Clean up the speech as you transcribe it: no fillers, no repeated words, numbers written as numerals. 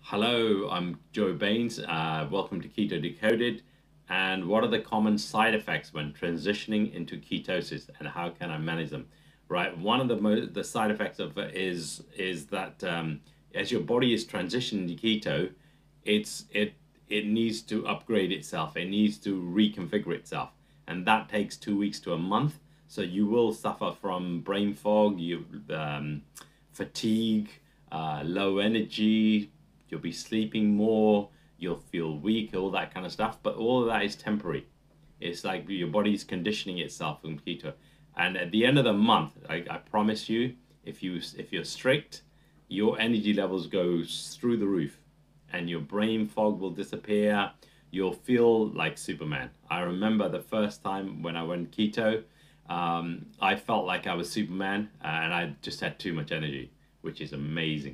Hello, I'm Joe Baines. Welcome to Keto Decoded. And what are the common side effects when transitioning into ketosis, and how can I manage them? Right. One of the side effects of it is that as your body is transitioning to keto, it needs to upgrade itself. It needs to reconfigure itself, and that takes 2 weeks to a month. So you will suffer from brain fog, fatigue, low energy. You'll be sleeping more, you'll feel weak, all that kind of stuff. But all of that is temporary. It's like your body's conditioning itself from keto. And at the end of the month, I promise you, if you're strict, your energy levels go through the roof, and your brain fog will disappear. You'll feel like Superman. I remember the first time when I went keto, I felt like I was Superman, and I just had too much energy, which is amazing.